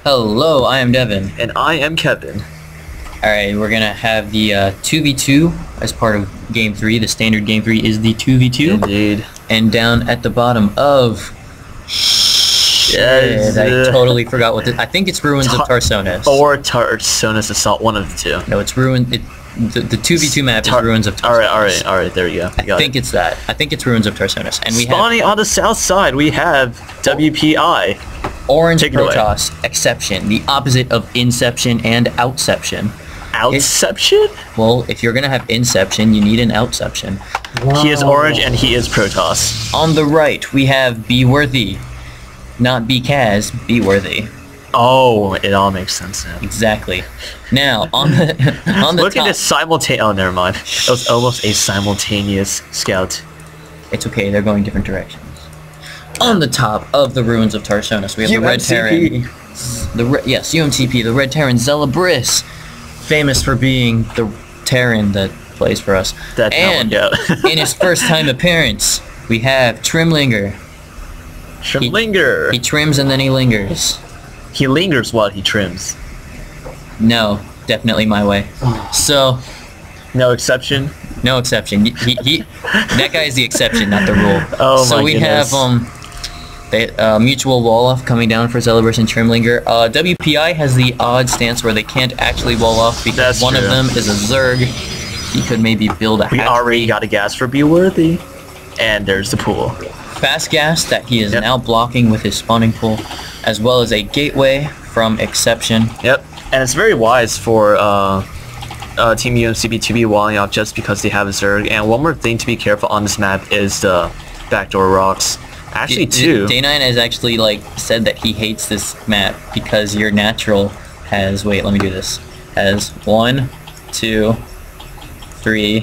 Hello, I am Devin. And I am Kevin. Alright, we're gonna have the 2v2 as part of Game 3. The standard Game 3 is the 2v2. Indeed. And down at the bottom of... Yes. I totally forgot what I think it's Ruins of Tarsonis. Or Tarsonis Assault, one of the two. No, it's Ruin... The 2v2 map is Ruins of Tarsonis. Alright, there you go. I think it's that. I think it's Ruins of Tarsonis. And we Spawning on the south side, we have WPI. Orange Protoss, Exception, the opposite of Inception and Outception. Outception? Well, if you're gonna have Inception, you need an Outception. Wow. He is orange and he is Protoss. On the right, we have Be Worthy. Not Be Kaz, Be Worthy. Oh, it all makes sense now. Exactly. Now, on the Look top... at this simultaneous... Oh, never mind. It was almost a simultaneous scout. It's okay, they're going different directions. On the top of the Ruins of Tarsonis, we have the Red Terran. Yes, UMTP, the Red Terran Zelibris, famous for being the Terran that plays for us. And in his first time appearance, we have Trimlinger. Trimlinger. He trims and then he lingers. He lingers while he trims. No, definitely my way. So, no exception. No exception. That guy is the exception, not the rule. Oh so my we goodness. have mutual wall off coming down for Zelibris and Trimlinger. WPI has the odd stance where they can't actually wall off because one of them is a Zerg. He could maybe build a hatchery. We already got a gas for Be Worthy. And there's the pool. Fast gas that he is now blocking with his spawning pool, as well as a gateway from Exception. Yep. And it's very wise for Team UMCB to be walling off just because they have a Zerg. And one more thing to be careful on this map is the backdoor rocks. Actually, two. Day9 has actually said that he hates this map because your natural has... Wait, let me do this. Has 1, 2, 3,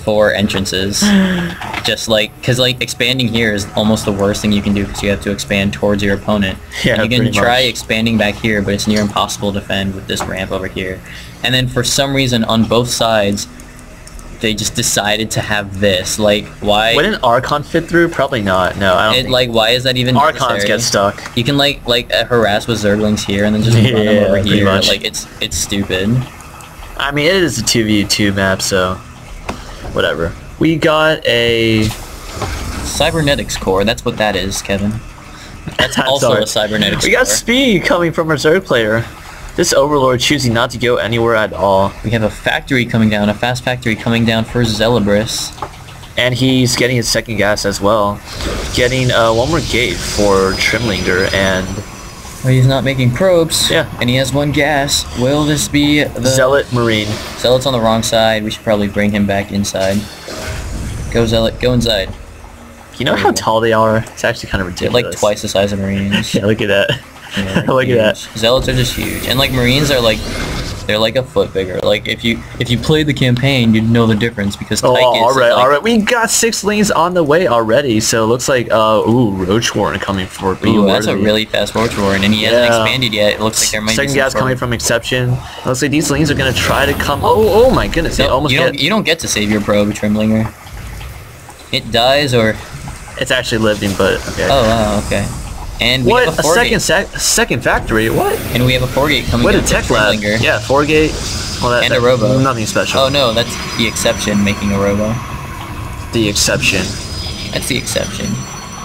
4 entrances. Just because expanding here is almost the worst thing you can do because you have to expand towards your opponent. Yeah, and you can try expanding back here, but it's near impossible to defend with this ramp over here. And then for some reason on both sides, they just decided to have this. Why? Wouldn't Archon fit through? Probably not. No, I don't think. Why is that even Archons get stuck. You can harass with Zerglings here and then just run them over here. It's stupid. I mean, it is a 2v2 map, so whatever. We got a cybernetics core. That's what that is, Kevin. That's also a cybernetics core. We got speed coming from our Zerg player. This Overlord choosing not to go anywhere at all. We have a factory coming down, a fast factory coming down for Zelibris. And he's getting his second gas as well. Getting one more gate for Trimlinger and... Well, he's not making probes. Yeah. And he has one gas. Will this be the... Zealot Marine. Zealot's on the wrong side. We should probably bring him back inside. Go Zealot, go inside. You know how tall they are? It's actually kind of ridiculous. They're twice the size of Marines. Yeah, look at that. Yeah, look at that. Zealots are just huge, and Marines are they're a foot bigger. If you played the campaign, you'd know the difference because all right. We got 6 lanes on the way already, so it looks like Roach Warren coming for Be Worthy. That's a really fast Roach Warren, and he hasn't expanded yet. It looks like there might be second gas coming from Exception. Looks like these lanes are gonna try to come. Oh my goodness! They almost you don't get to save your probe, Trimlinger. It dies or it's actually living, but okay. Oh wow, okay. And we have a second factory? What? And we have a 4-gate coming What in a tech lab. Yeah, 4-gate. Well, and a robo. Nothing special. Oh no, that's the Exception making a robo. The Exception. That's the Exception.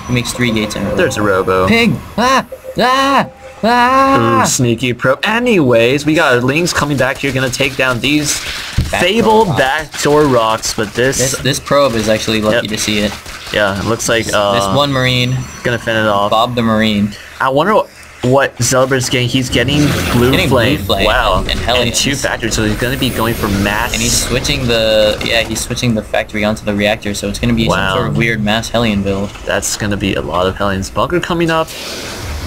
He makes 3 gates in a robo. There's a robo. Pig! Ah! Ah! Ah! Ooh, sneaky probe. Anyways, we got Lings coming back here, gonna take down these fabled backdoor rocks, but this probe is actually lucky to see it. Yeah, it looks like this one Marine gonna fin it off. Bob the Marine. I wonder what Zelibris is getting. He's getting blue flame. Wow. And 2 factories, so he's gonna be going for mass. And he's switching the factory onto the reactor, so it's gonna be some sort of weird mass Hellion build. That's gonna be a lot of Hellions. Bunker coming up.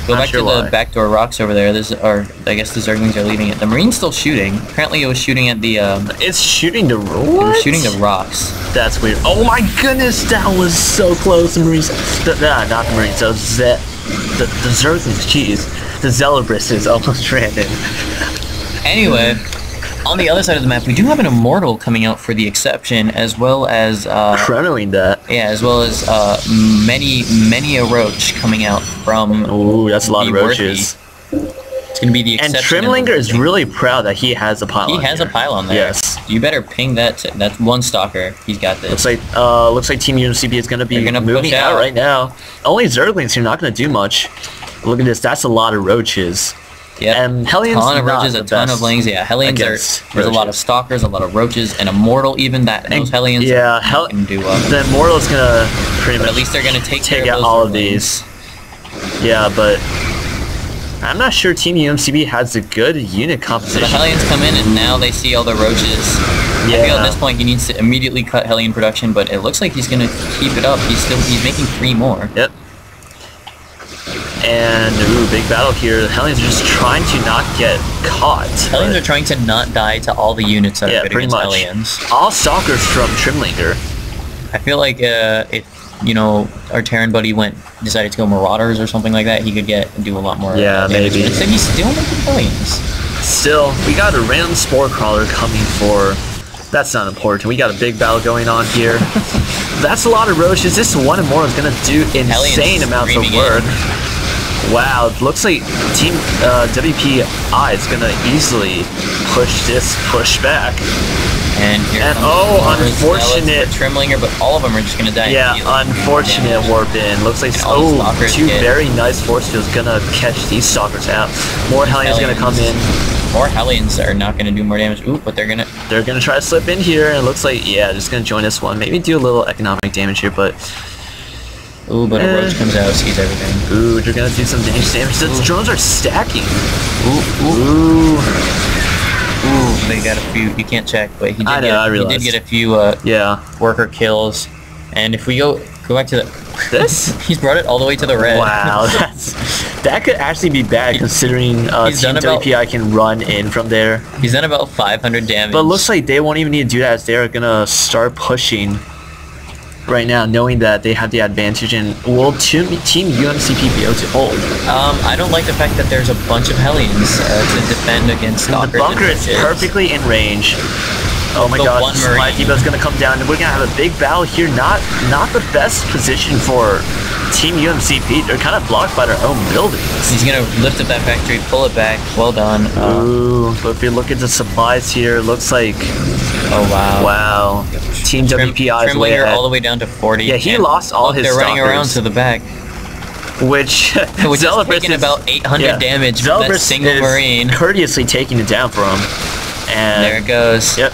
Go back to the backdoor rocks over there. I guess the Zerglings are leaving it. The Marine's still shooting. Apparently, it was shooting at the. It's shooting the what? It was shooting the rocks. That's weird. Oh my goodness, that was so close. The Marines, not the Marines. So the Zerglings. Jeez, the Zelibris is almost ran in. Anyway, On the other side of the map, we do have an Immortal coming out for the Exception, as well as Channeling that. yeah, as well as many a Roach coming out from. Ooh, that's a lot of roaches. It's gonna be the Exception. And Trimlinger is really proud that he has a pylon. He has here. a pylon there. Yes. You better ping that. That's one stalker. He's got this. Looks like Team UMCP is gonna be moving out right now. Only Zerglings here, not gonna do much. Look at this. That's a lot of roaches. Yeah, and Hellions, a ton of roaches, a ton of lings. Yeah, Hellions there's a lot of stalkers, a lot of roaches, and Immortal even that. Those Hellions can do the Immortal is gonna pretty much. At least they're gonna take out all of these. Yeah, but I'm not sure Team UMCB has a good unit composition. So the Hellions come in and now they see all the roaches. Yeah. I feel at this point he needs to immediately cut Hellion production, but it looks like he's gonna keep it up. He's making 3 more. Yep. And, ooh, big battle here. The Hellions are just trying to not get caught. Hellions are trying to not die to all the units that are good against Hellions. All stalkers from Trimlinger. I feel like if, you know, our Terran buddy decided to go Marauders or something like that, he could do a lot more damage. Maybe. But instead, he's still making Hellions. Still, we got a random Spore Crawler coming for... That's not important. We got a big battle going on here. That's a lot of roaches. This one and more is going to do insane amounts of work. Wow, looks like Team WPI is going to easily push back. And unfortunate Trimlinger, but all of them are just going to die. Yeah, unfortunate warp in. Looks like two very nice force fields going to catch these stalkers out. More Hellions going to come in. More Hellions are not going to do more damage. Ooh, but they're gonna try to slip in here, and it looks like just going to join this one. Maybe do a little economic damage here, but. Ooh, but a Roach comes out, sees everything. Ooh, they're gonna do some dangerous damage. The drones are stacking. Ooh, they got a few. You can't check, but he did get a few worker kills. And if we go back to he's brought it all the way to the red. Wow, that could actually be bad considering Team WPI can run in from there. He's done about 500 damage. But it looks like they won't even need to do that as they're gonna start pushing right now, knowing that they have the advantage. And will Team UMCP be able to hold? I don't like the fact that there's a bunch of Hellions to defend against stalkers. The bunker is perfectly in range. Oh my god, my Diva's gonna come down, and we're gonna have a big battle here. Not the best position for Team UMCP. They're kind of blocked by their own buildings. He's gonna lift up that factory, pull it back. Well done. Ooh, but if you look at the supplies here, it looks like... Oh wow. Wow. Team WPI is way ahead. All the way down to 40. Yeah, he lost all his stalkers. They're running around to the back. Which is taking about 800 damage from that single Marine. Courteously taking it down for him. And there it goes. Yep.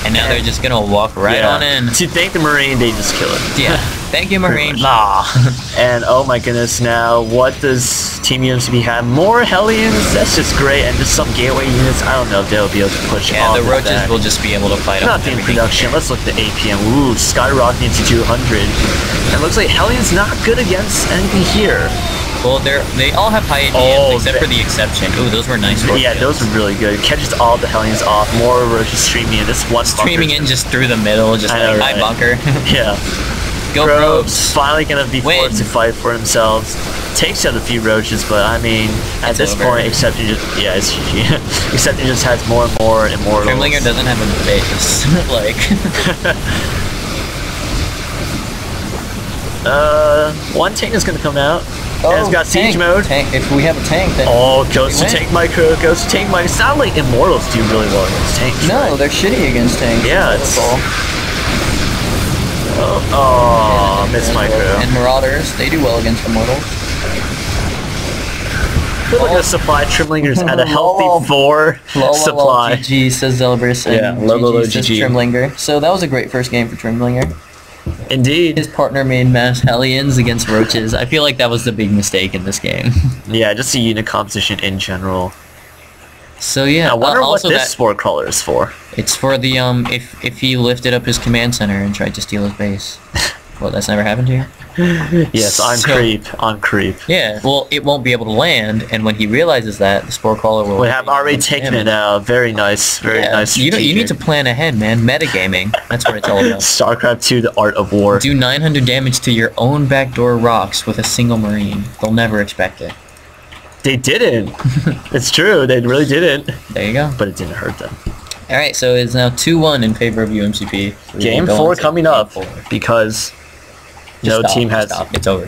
And now they're just gonna walk right on in. To thank the Marine, they just kill it. Yeah. Thank you, Marine. And oh my goodness, now what does Team UMCB have? More Hellions? That's just great. And just some gateway units. I don't know if they'll be able to push the Roaches will just be able to fight off everything. Production. Let's look at the APM. Ooh, skyrocketing to 200. And it looks like Hellion's not good against anything here. Well, they all have high APMs except for the Exception. Ooh, those were nice. Yeah, those were really good. Catches all the Hellions off. More Roaches streaming in. This one streaming in just through the middle, just like high bunker. Yeah. Go Probes. Finally gonna be forced to fight for themselves. Takes out a few Roaches, but I mean, at this point, Exception just it's GG. Exception just has more and more Immortals. Trimlinger doesn't have a base, like. One tank is gonna come out. Oh, and it's got siege mode. If we have a tank, then goes to tank micro, goes to tank micro. It's not like Immortals do really well against tanks. No, they're shitty against tanks. Yeah, it's missed micro. And Marauders, they do well against Immortals. Look at the supply. Trimlinger's at a healthy 4 supply. GG says Zelabris. And logo GG says Trimlinger. So that was a great first game for Trimlinger. Indeed. His partner made mass Hellions against Roaches. I feel like that was the big mistake in this game. Yeah, just the unit composition in general. So yeah, I wonder what this Spore Crawler is for. It's for the if he lifted up his command center and tried to steal his base. Well, that's never happened to you? Yes, on creep. Yeah, well, it won't be able to land, and when he realizes that, the Spore Crawler will... We have already taken it out. Very nice, very nice. You need to plan ahead, man. Metagaming. That's what it's all about. StarCraft 2, the art of war. Do 900 damage to your own backdoor rocks with a single Marine. They'll never expect it. They didn't. It's true, they really didn't. There you go. But it didn't hurt them. Alright, so it's now 2-1 in favor of UMCP. Game 4 coming up because no team has... It's over.